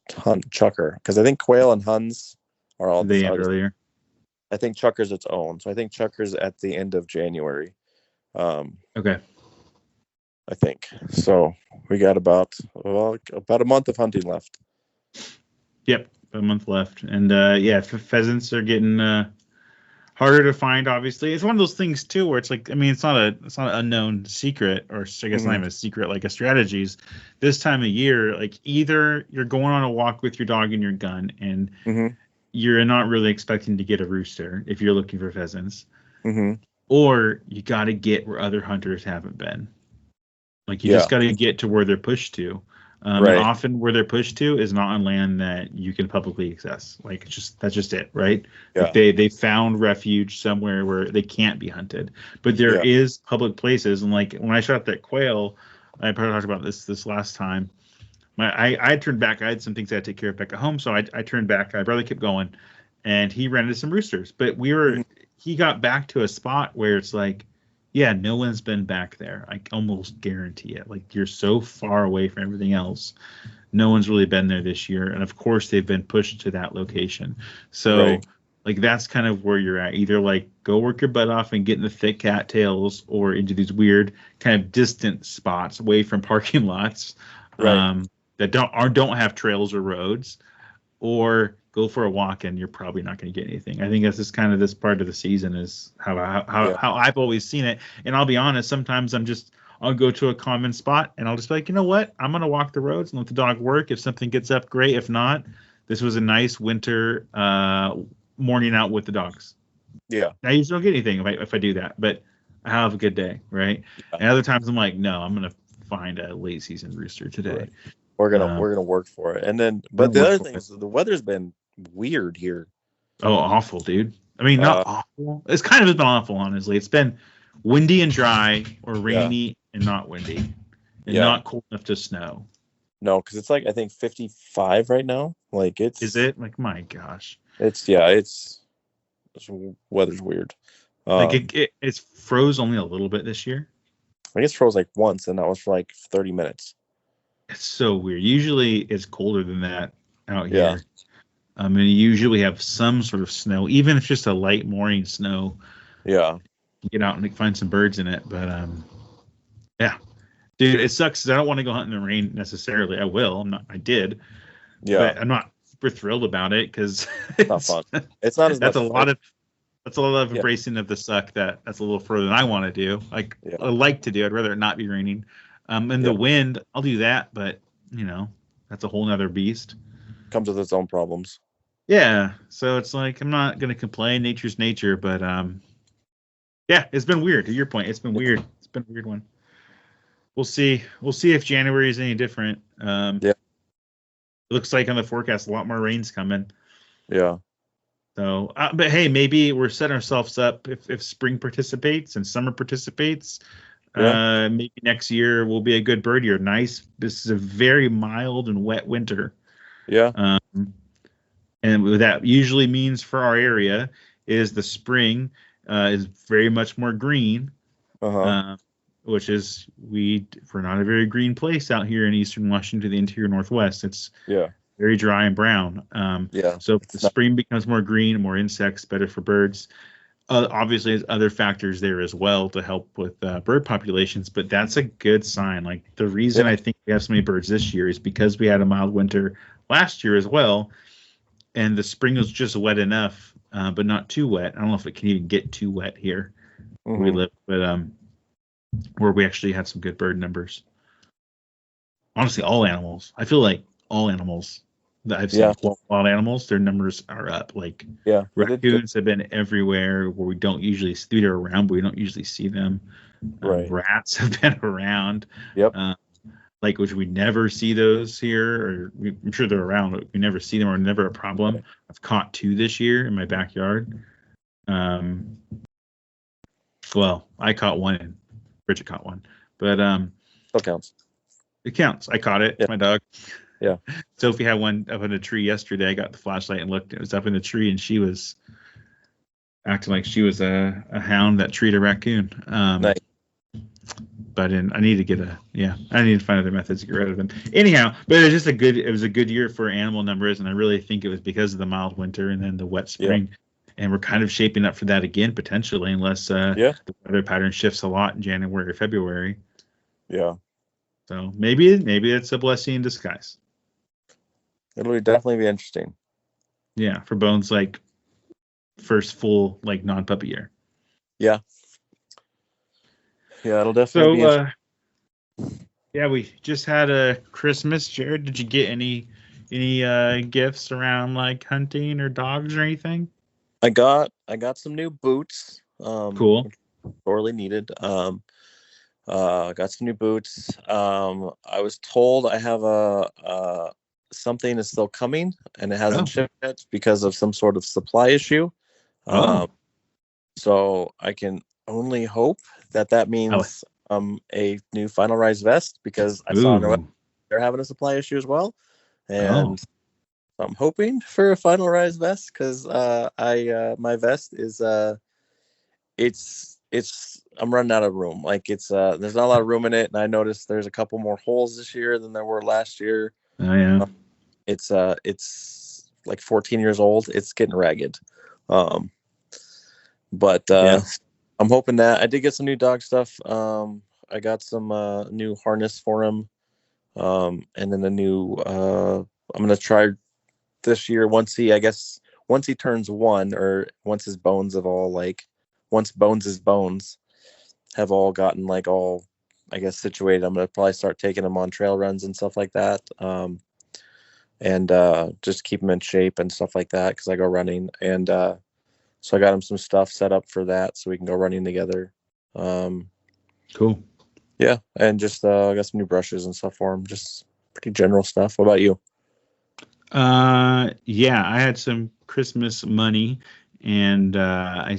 Speaker 2: Chucker because I think quail and Huns are all
Speaker 1: they end earlier.
Speaker 2: I think Chucker's its own, so I think Chucker's at the end of January.
Speaker 1: Okay.
Speaker 2: I think so. We got about a month of hunting left.
Speaker 1: Yep, a month left, and pheasants are getting harder to find. Obviously, it's one of those things too where it's like, I mean, it's not an unknown secret, or I guess not even a secret like a strategies. This time of year, like either you're going on a walk with your dog and your gun, and you're not really expecting to get a rooster if you're looking for pheasants, or you got to get where other hunters haven't been. Like you just got to get to where they're pushed to. And often where they're pushed to is not on land that you can publicly access. Like that's just it, right?
Speaker 2: Yeah.
Speaker 1: Like they found refuge somewhere where they can't be hunted. But there is public places, and like when I shot that quail, I probably talked about this last time. I turned back. I had some things I had to take care of back at home, so I turned back. My brother kept going, and he ran into some roosters. But he got back to a spot where it's like, yeah, no one's been back there. I almost guarantee it. Like you're so far away from everything else. No one's really been there this year. And of course they've been pushed to that location. So like that's kind of where you're at. Either like go work your butt off and get in the thick cattails, or into these weird kind of distant spots away from parking lots that don't have trails or roads, or go for a walk, and you're probably not going to get anything. I think that's just kind of this part of the season is how I've always seen it. And I'll be honest, sometimes I'll go to a common spot and I'll just be like, you know what? I'm going to walk the roads and let the dog work. If something gets up, great. If not, this was a nice winter morning out with the dogs.
Speaker 2: Yeah.
Speaker 1: I usually don't get anything if I do that, but I have a good day, right? Yeah. And other times I'm like, no, I'm going to find a late season rooster today.
Speaker 2: Right. We're gonna work for it. And then, but the other thing is the weather's been weird here.
Speaker 1: Oh, awful, dude. I mean, not awful. It's kind of been awful, honestly. It's been windy and dry, or rainy and not windy, and not cold enough to snow.
Speaker 2: No, because it's like I think 55 right now. Like it's.
Speaker 1: Is it? Like my gosh.
Speaker 2: It's weather's weird.
Speaker 1: Like it's froze only a little bit this year.
Speaker 2: I guess froze like once, and that was for like 30 minutes.
Speaker 1: It's so weird. Usually it's colder than that out here. And you usually have some sort of snow, even if it's just a light morning snow.
Speaker 2: Yeah.
Speaker 1: Get out and find some birds in it. But dude, it sucks because I don't want to go hunt in the rain necessarily. I will. I did.
Speaker 2: Yeah.
Speaker 1: But I'm not super thrilled about it because
Speaker 2: it's not fun. It's not as
Speaker 1: that's
Speaker 2: much
Speaker 1: a lot of. That's a lot of embracing of the suck. That's a little further than I want to do. Like I like to do. I'd rather it not be raining. And the wind, I'll do that, but that's a whole nother beast.
Speaker 2: Comes with its own problems.
Speaker 1: Yeah. So it's like I'm not gonna complain. Nature's nature, but it's been weird. To your point, it's been weird. It's been a weird one. we'll see. We'll see if January is any different.
Speaker 2: Yeah.
Speaker 1: It looks like on the forecast a lot more rain's coming.
Speaker 2: Yeah.
Speaker 1: So, but hey, maybe we're setting ourselves up if spring participates and summer participates. Maybe next year will be a good bird year. Nice. This is a very mild and wet winter.
Speaker 2: Yeah.
Speaker 1: And what that usually means for our area is the spring is very much more green. Which is we're not a very green place out here in eastern Washington, the interior Northwest. It's very dry and brown. So the spring becomes more green, more insects, better for birds. Obviously, there's other factors there as well to help with bird populations, but that's a good sign. Like the reason I think we have so many birds this year is because we had a mild winter last year as well, and the spring was just wet enough, but not too wet. I don't know if it can even get too wet here where we live, but where we actually had some good bird numbers. Honestly, all animals. I feel like all animals that I've seen, wild animals, their numbers are up. Like raccoons have been everywhere where we don't usually see. They're around, but we don't usually see them. Rats have been around. Like which we never see those here. Or I'm sure they're around, but we never see them or never a problem. I've caught 2 this year in my backyard. Well, I caught 1 and Bridget caught 1, but
Speaker 2: still counts.
Speaker 1: It counts. I caught it. My dog.
Speaker 2: Yeah.
Speaker 1: Sophie had one up in a tree yesterday. I got the flashlight and looked. It was up in the tree, and she was acting like she was a hound that treated a raccoon.
Speaker 2: Nice.
Speaker 1: But I need to get I need to find other methods to get rid of them. Anyhow, but it was a good year for animal numbers, and I really think it was because of the mild winter and then the wet spring. And we're kind of shaping up for that again, potentially, unless the weather pattern shifts a lot in January or February.
Speaker 2: Yeah.
Speaker 1: So maybe it's a blessing in disguise.
Speaker 2: It'll definitely be interesting.
Speaker 1: Yeah, for Bones, like first full like non-puppy year.
Speaker 2: Yeah. Yeah, it'll definitely be interesting.
Speaker 1: We just had a Christmas. Jared, did you get any gifts around like hunting or dogs or anything?
Speaker 2: I got some new boots.
Speaker 1: Cool.
Speaker 2: Sorely needed. Got some new boots. I was told I have something is still coming and it hasn't shipped yet because of some sort of supply issue. So I can only hope that means a new Final Rise vest, because I saw they're having a supply issue as well, and I'm hoping for a Final Rise vest because my vest is it's I'm running out of room. Like it's there's not a lot of room in it, and I noticed there's a couple more holes this year than there were last year. It's like 14 years old. It's getting ragged. But I'm hoping that I did get some new dog stuff. I got some new harness for him, and then a new I'm gonna try this year once he turns 1, or once his bones have all once Bones' bones have all gotten situated, I'm gonna probably start taking him on trail runs and stuff like that, and just keep him in shape and stuff like that because I go running, and so I got him some stuff set up for that so we can go running together.
Speaker 1: Cool.
Speaker 2: Yeah, and just I got some new brushes and stuff for him, just pretty general stuff. What about you?
Speaker 1: I had some Christmas money, and I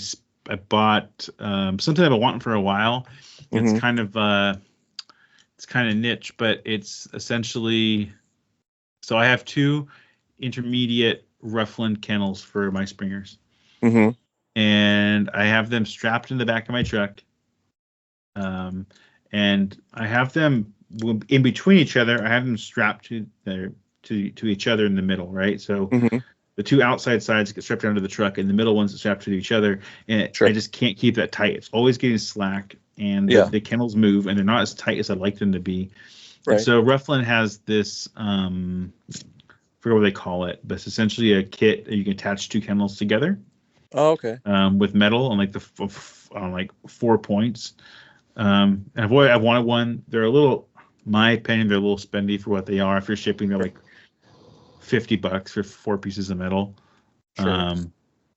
Speaker 1: bought something I've been wanting for a while. It's kind of niche, but it's essentially, so I have 2 intermediate Ruffland kennels for my springers, and I have them strapped in the back of my truck, and I have them in between each other. I have them strapped to each other in the middle, right? So the 2 outside sides get strapped onto the truck, and the middle ones are strapped to each other. And I just can't keep that tight. It's always getting slack, and the kennels move, and they're not as tight as I'd like them to be. Right. And so Ruffland has this, I forget what they call it, but it's essentially a kit that you can attach 2 kennels together.
Speaker 2: Oh, okay.
Speaker 1: With metal on on 4 points. And I wanted one. They're a little, my opinion, they're a little spendy for what they are. If you're shipping, they're like $50 for 4 pieces of metal. Sure.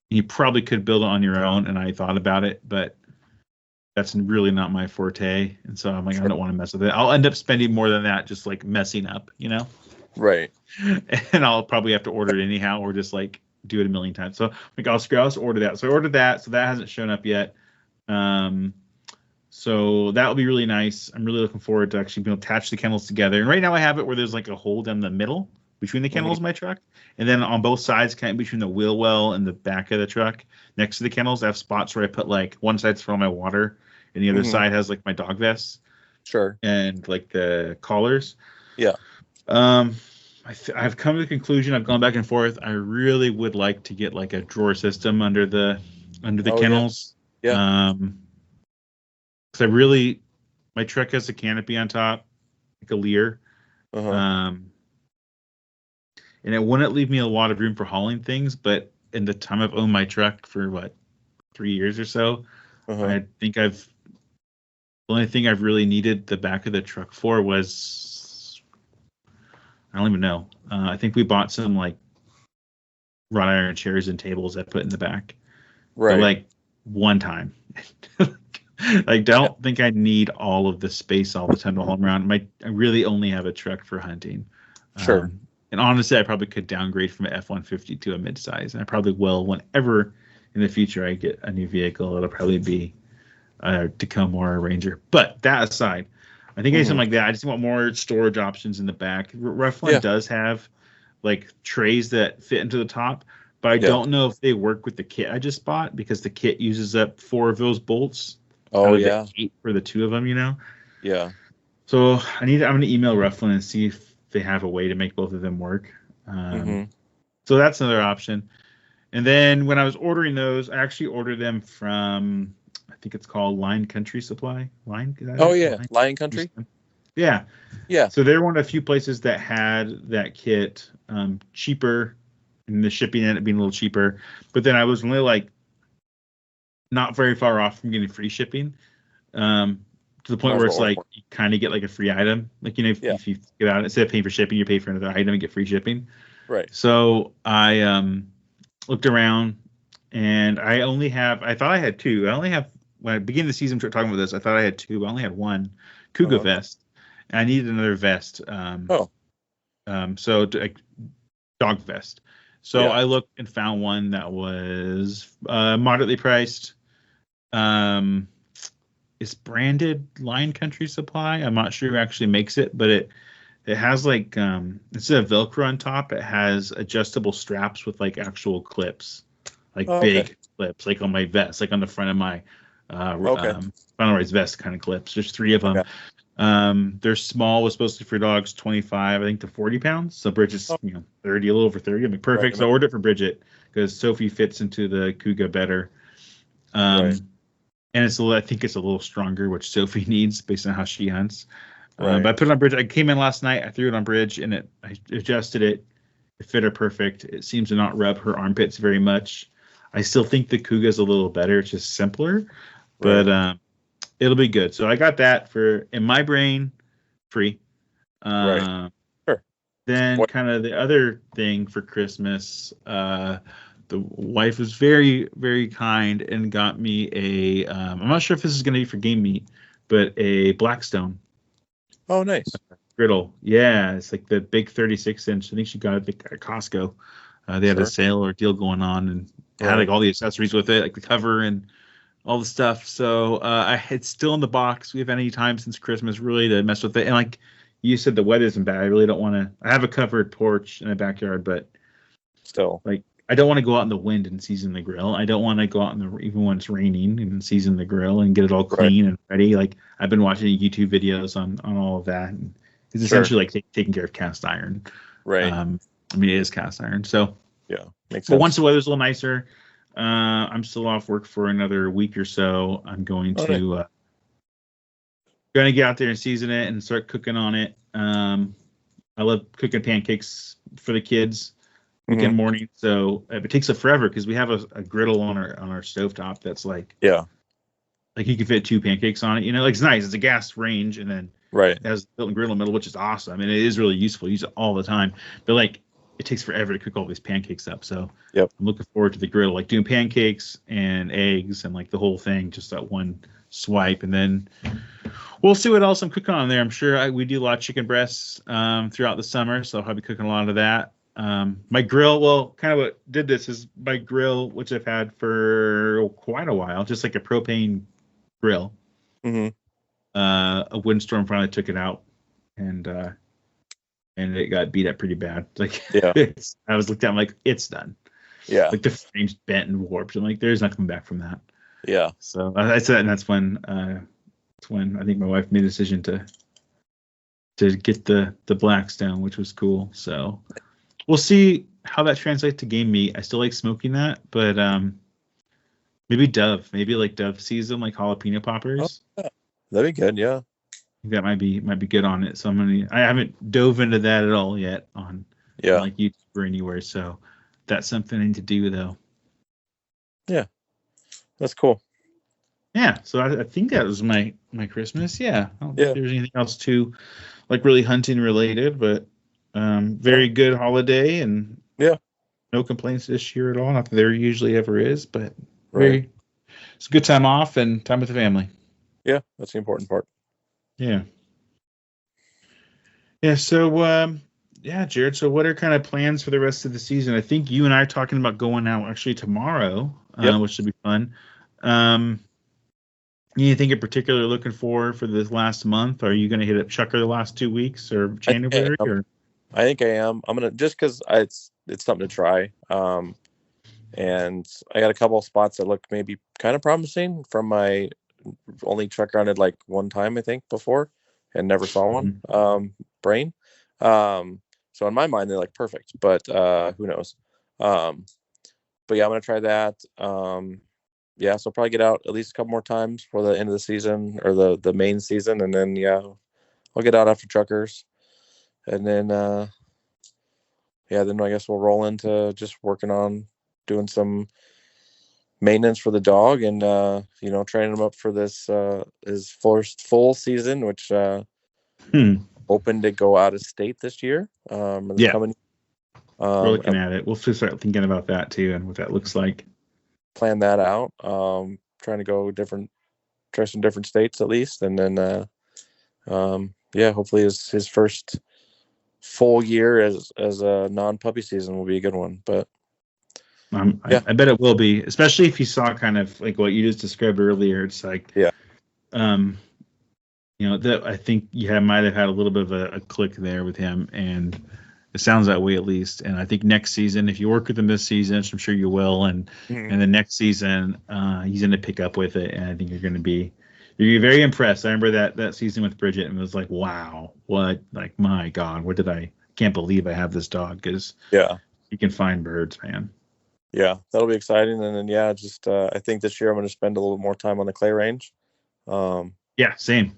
Speaker 1: You probably could build it on your own, and I thought about it, but that's really not my forte, and so I'm like,
Speaker 2: Sure.
Speaker 1: I don't want to mess with it. I'll end up spending more than that just like messing up,
Speaker 2: Right.
Speaker 1: and I'll probably have to order it anyhow, or just like do it a million times. So like I'll just order that. So I ordered that, so that hasn't shown up yet. So that will be really nice. I'm really looking forward to actually being able to attach the kennels together. And right now I have it where there's like a hole down the middle between the kennels of my truck, and then on both sides, kind of between the wheel well and the back of the truck, next to the kennels, I have spots where I put like one side's for all my water, and the other side has like my dog vests.
Speaker 2: Sure.
Speaker 1: And like the collars.
Speaker 2: Yeah.
Speaker 1: I've come to the conclusion. I've gone back and forth. I really would like to get like a drawer system under the kennels.
Speaker 2: Yeah.
Speaker 1: Because my truck has a canopy on top, like a Lear. And it wouldn't leave me a lot of room for hauling things. But in the time I've owned my truck for 3 years or so, I think the only thing I've really needed the back of the truck for was, I don't even know. I think we bought some like wrought iron chairs and tables I put in the back.
Speaker 2: Right.
Speaker 1: But, like one time. I don't think I need all of the space all the time to haul them around. I really only have a truck for hunting.
Speaker 2: Sure.
Speaker 1: And honestly, I probably could downgrade from an F-150 to a midsize. And I probably will whenever in the future I get a new vehicle. It'll probably be Tacoma or a Ranger. But that aside, I think I need something like that. I just want more storage options in the back. Roughline does have like trays that fit into the top, but I don't know if they work with the kit I just bought, because the kit uses up 4 of those bolts.
Speaker 2: Oh yeah.
Speaker 1: 8 for the 2 of them,
Speaker 2: Yeah.
Speaker 1: So I'm going to email Roughline and see if they have a way to make both of them work. So that's another option. And then when I was ordering those, I actually ordered them from, I think it's called Lion Country Supply. Lion
Speaker 2: Country.
Speaker 1: Yeah.
Speaker 2: Yeah.
Speaker 1: So they're one of the few places that had that kit cheaper, and the shipping ended up being a little cheaper. But then I was only like not very far off from getting free shipping. To the point where it's like you kind of get like a free item. Like, if you get out, instead of paying for shipping, you pay for another item and get free shipping.
Speaker 2: Right.
Speaker 1: So I looked around, and I thought I had 2. When I began the season talking about this, I thought I had 2, but I only had one Kuga vest. And I needed another vest. So dog vest. So I looked and found one that was moderately priced. It's branded Lion Country Supply. I'm not sure who actually makes it, but it has like instead of Velcro on top, it has adjustable straps with like actual clips, like big clips, like on my vest, like on the front of my finalized vest kind of clips. There's 3 of them. Okay. They're small. Was supposed to be for dogs 25, I think, to 40 pounds. So Bridget's 30, a little over 30. I mean, perfect. So I ordered it for Bridget because Sophie fits into the Kuga better. And I think it's a little stronger, which Sophie needs based on how she hunts. But I put it on Bridge. I came in last night. I threw it on Bridge, and I adjusted it. It fit her perfect. It seems to not rub her armpits very much. I still think the Kuga is a little better. It's just simpler, but it'll be good. So I got that for, in my brain, free.
Speaker 2: Sure.
Speaker 1: Then kind of the other thing for Christmas, the wife was very, very kind and got me a, I'm not sure if this is going to be for game meat, but a Blackstone.
Speaker 2: Oh, nice.
Speaker 1: Griddle. Yeah, it's like the big 36-inch. I think she got it at Costco. They had a sale or deal going on, and it had like all the accessories with it, like the cover and all the stuff. So it's still in the box. We have any time since Christmas really to mess with it. And like you said, the weather isn't bad. I really don't want to. I have a covered porch in the backyard, but
Speaker 2: still,
Speaker 1: like, I don't want to go out in the wind and season the grill. I don't want to go out even when it's raining and season the grill and get it all clean and ready. Like, I've been watching YouTube videos on all of that. And it's essentially like taking care of cast iron.
Speaker 2: Right.
Speaker 1: I mean, it is cast iron. So
Speaker 2: yeah, makes sense.
Speaker 1: But once the weather's a little nicer, I'm still off work for another week or so. I'm going to get out there and season it and start cooking on it. I love cooking pancakes for the kids weekend morning. So it takes forever because we have a griddle on our stovetop that's like like you can fit 2 pancakes on it. Like, it's nice. It's a gas range, and then it has a built-in griddle in the middle, which is awesome. And it is really useful. I use it all the time. But like, it takes forever to cook all these pancakes up. So I'm looking forward to the griddle, like doing pancakes and eggs and like the whole thing, just that one swipe, and then we'll see what else I'm cooking on there. I'm sure we do a lot of chicken breasts throughout the summer, so I'll be cooking a lot of that. My grill, well, kind of what did this is my grill, which I've had for quite a while, just like a propane grill.
Speaker 2: Mm-hmm.
Speaker 1: A windstorm finally took it out, and it got beat up pretty bad. Like,
Speaker 2: Yeah.
Speaker 1: I was looked at, I'm like, it's done.
Speaker 2: Yeah.
Speaker 1: Like the frame's bent and warped. I'm like, there's not coming back from that.
Speaker 2: Yeah.
Speaker 1: So I said, and that's when I think my wife made a decision to get the blacks down, which was cool. So we'll see how that translates to game meat. I still like smoking that, but maybe Dove season, like jalapeno poppers.
Speaker 2: Oh, yeah. That'd be good. Yeah.
Speaker 1: That might be good on it. So I haven't dove into that at all yet on like YouTube or anywhere. So that's something I need to do though.
Speaker 2: Yeah, that's cool.
Speaker 1: Yeah. So I think that was my Christmas. Yeah. I don't
Speaker 2: Yeah.
Speaker 1: think there's anything else too like really hunting related, but very good holiday and no complaints this year at all. Not that there usually ever is, but it's a good time off and time with the family.
Speaker 2: Yeah, that's the important part.
Speaker 1: Yeah. Yeah. So, Jared. So, what are kind of plans for the rest of the season? I think you and I are talking about going out actually tomorrow, which should be fun. Anything in particular looking for this last month? Are you going to hit up Chucker the last 2 weeks or January?
Speaker 2: I think I am. I'm gonna just because it's something to try. And I got a couple of spots that look maybe kind of promising from my only Chucker hunted like one time I think before and never saw one brain. So in my mind they're like perfect, but who knows? But yeah, I'm gonna try that. So I'll probably get out at least a couple more times for the end of the season or the main season, and then I'll get out after Chuckers, and then then I guess we'll roll into just working on doing some maintenance for the dog and training him up for this his first full season, which open to go out of state this year. Coming,
Speaker 1: we're looking at it. We'll start thinking about that too and what that looks like.
Speaker 2: Plan that out. Trying to go try some different states at least, and then hopefully his first full year as a non-puppy season will be a good one. But
Speaker 1: I bet it will be, especially if you saw kind of like what you just described earlier. It's like that I think you might have had a little bit of a click there with him, and it sounds that way at least. And I think next season, if you work with him this season, which I'm sure you will, and the next season, he's going to pick up with it, and I think you're going to be very impressed. I remember that season with Bridget, and it was like, wow, what? Like, my God, can't believe I have this dog, because you can find birds, man.
Speaker 2: Yeah, that'll be exciting. And then I think this year I'm going to spend a little more time on the clay range.
Speaker 1: Same.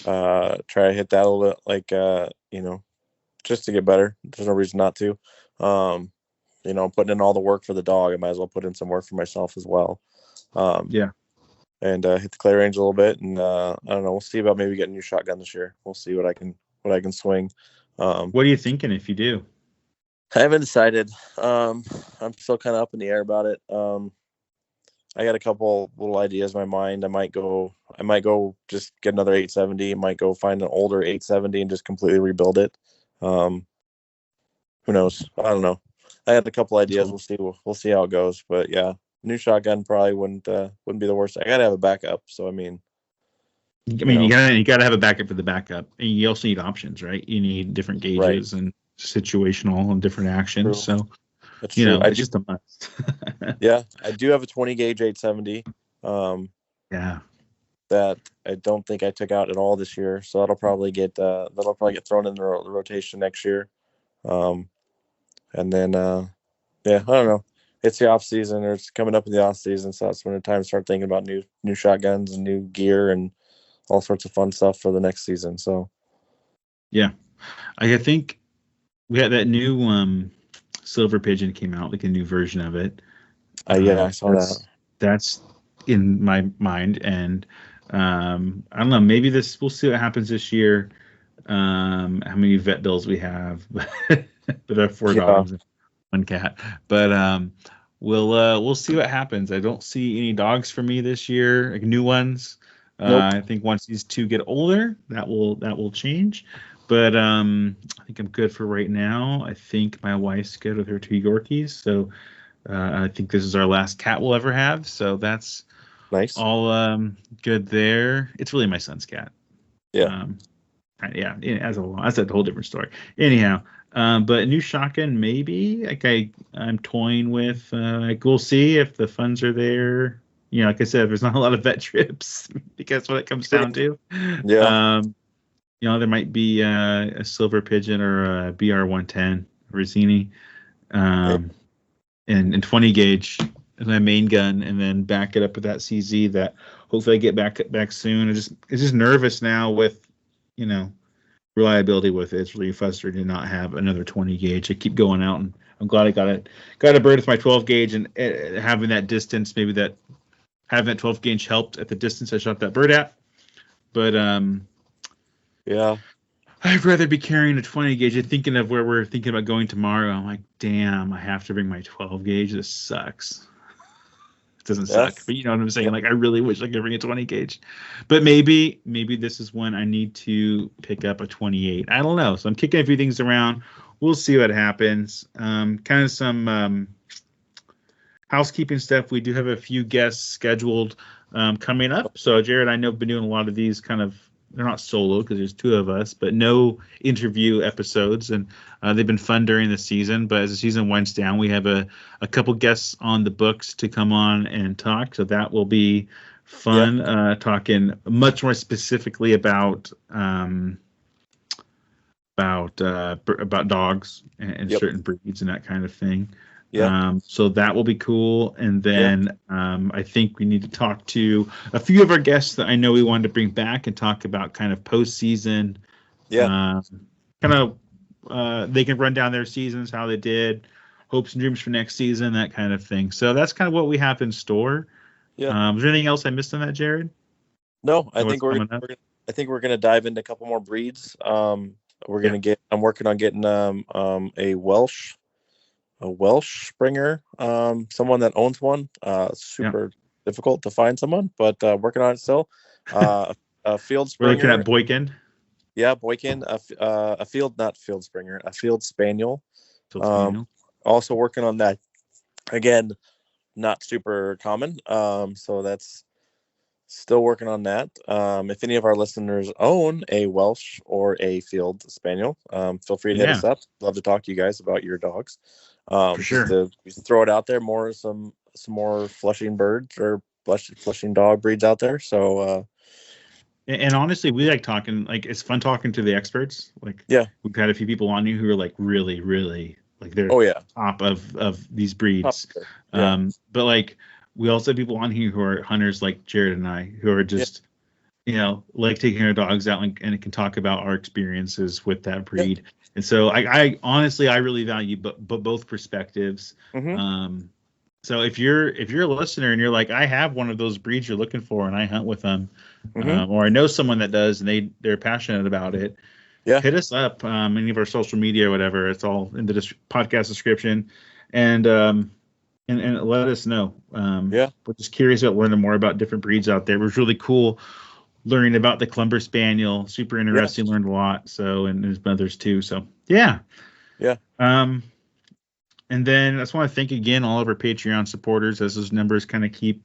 Speaker 2: Try to hit that a little bit, just to get better. There's no reason not to. Putting in all the work for the dog, I might as well put in some work for myself as well. And hit the clay range a little bit, and I don't know. We'll see about maybe getting a new shotgun this year. We'll see what I can swing.
Speaker 1: What are you thinking if you do?
Speaker 2: I haven't decided. I'm still kind of up in the air about it. I got a couple little ideas in my mind. I might go just get another 870. Might go find an older 870 and just completely rebuild it. Who knows? I don't know. I had a couple ideas. We'll see how it goes. But yeah, new shotgun probably wouldn't be the worst. I gotta have a backup. So you
Speaker 1: gotta have a backup for the backup. And you also need options, right? You need different gauges and situational and different actions. True. So
Speaker 2: that's true.
Speaker 1: It's just a must.
Speaker 2: Yeah, I do have a 20 gauge 870. That I don't think I took out at all this year. So that'll probably get thrown in the rotation next year. And then I don't know. It's the off season, or it's coming up in the off season, so that's when it's time to start thinking about new shotguns and new gear and all sorts of fun stuff for the next season. So
Speaker 1: I think we had that new Silver Pigeon came out, like a new version of it.
Speaker 2: I saw that.
Speaker 1: That's in my mind, and I don't know. Maybe we'll see what happens this year. How many vet bills we have? But our 4 dogs and 1 cat. But we'll see what happens. I don't see any dogs for me this year, like new ones.
Speaker 2: Nope.
Speaker 1: I think once these two get older, that will change. But I think I'm good for right now. I think my wife's good with her 2 Yorkies, so I think this is our last cat we'll ever have. So that's
Speaker 2: Nice.
Speaker 1: all good there. It's really my son's cat.
Speaker 2: Yeah.
Speaker 1: Yeah, that's a whole different story. Anyhow, but a new shotgun maybe. Like I'm toying with. Like we'll see if the funds are there. You know, like I said, there's not a lot of vet trips because what it comes down to.
Speaker 2: Yeah.
Speaker 1: You know, there might be a Silver Pigeon or a BR-110 Rosini, and 20 gauge as my main gun, and then back it up with that CZ that hopefully I get back soon. It's just nervous now with, you know, reliability with it. It's really frustrating to not have another 20 gauge. I keep going out, and I'm glad I got a bird with my 12 gauge, and having that distance, maybe having that 12 gauge helped at the distance I shot that bird at. But
Speaker 2: yeah,
Speaker 1: I'd rather be carrying a 20 gauge. And thinking of where we're thinking about going tomorrow, I'm like, damn, I have to bring my 12 gauge. This sucks. It doesn't suck, but you know what I'm saying? Like, I really wish I could bring a 20 gauge. But maybe this is when I need to pick up a 28. I don't know. So I'm kicking a few things around. We'll see what happens. Kind of some housekeeping stuff. We do have a few guests scheduled coming up. So Jared, I know I've been doing a lot of these kind of, they're not solo because there's 2 of us, but no interview episodes, and they've been fun during the season. But as the season winds down, we have a couple guests on the books to come on and talk, so that will be fun. Yeah. Talking much more specifically about dogs and certain breeds and that kind of thing. Yeah. So that will be cool. And then I think we need to talk to a few of our guests that I know we wanted to bring back and talk about kind of postseason. Yeah. They can run down their seasons, how they did, hopes and dreams for next season, that kind of thing. So that's kind of what we have in store. Yeah. Is there anything else I missed on that, Jared?
Speaker 2: No, I think we're going to dive into a couple more breeds. I'm working on getting a Welsh Springer, someone that owns one. Super difficult to find someone, but working on it still. A Field Springer.
Speaker 1: We're looking at Boykin.
Speaker 2: Yeah, Boykin. A Field Spaniel. Also working on that. Again, not super common. So that's still working on that. If any of our listeners own a Welsh or a Field Spaniel, feel free to hit us up. Love to talk to you guys about your dogs. For sure. To throw it out there, some more Flushing birds or Flushing dog breeds out there. So,
Speaker 1: and honestly, we like talking. Like, it's fun talking to the experts. Like, we've had a few people on you who are like really, really like they're top of these breeds. But like, we also have people on here who are hunters like Jared and I, who are just like taking our dogs out and can talk about our experiences with that breed. And so I honestly, I really value both perspectives. Mm-hmm. So if you're a listener and you're like, I have one of those breeds you're looking for and I hunt with them, or I know someone that does and they're passionate about it, hit us up. Any of our social media or whatever, it's all in the podcast description, and let us know. We're just curious about learning more about different breeds out there. It was really cool learning about the Clumber Spaniel. Super interesting. Learned a lot. So, and there's others too. So yeah. And then I just want to thank again all of our Patreon supporters as those numbers kind of keep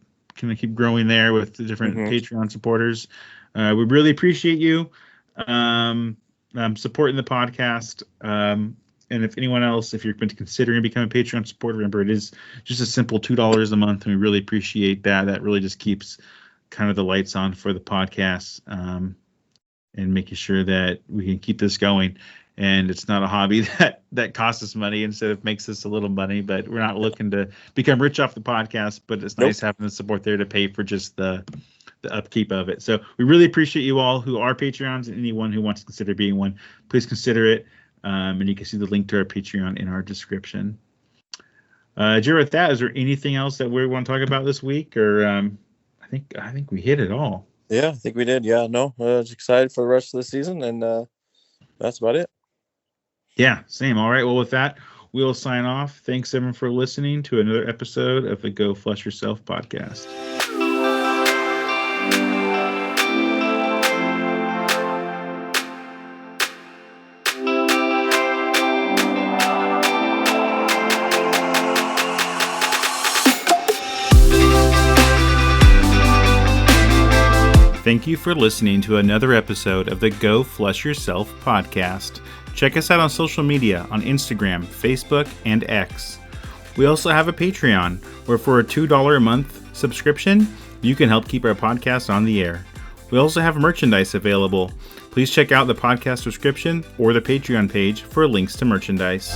Speaker 1: growing there with the different Patreon supporters. We really appreciate you supporting the podcast. And if anyone else, if you're considering becoming a Patreon supporter, remember it is just a simple $2 a month, and we really appreciate that. That really just keeps kind of the lights on for the podcast, and making sure that we can keep this going. And it's not a hobby that costs us money instead of makes us a little money. But we're not looking to become rich off the podcast. But it's nice having the support there to pay for just the upkeep of it. So we really appreciate you all who are Patreons, and anyone who wants to consider being one, please consider it. And you can see the link to our Patreon in our description. Jared, with that, is there anything else that we want to talk about this week? Or I think we hit it all.
Speaker 2: Yeah, I think we did. Yeah, no, I was excited for the rest of the season, and that's about it.
Speaker 1: Yeah, same. All right. Well, with that, we'll sign off. Thanks, everyone, for listening to another episode of the Go Flush Yourself podcast. Thank you for listening to another episode of the Go Flush Yourself podcast. Check us out on social media on Instagram, Facebook, and X. We also have a Patreon, where for a $2 a month subscription, you can help keep our podcast on the air. We also have merchandise available. Please check out the podcast description or the Patreon page for links to merchandise.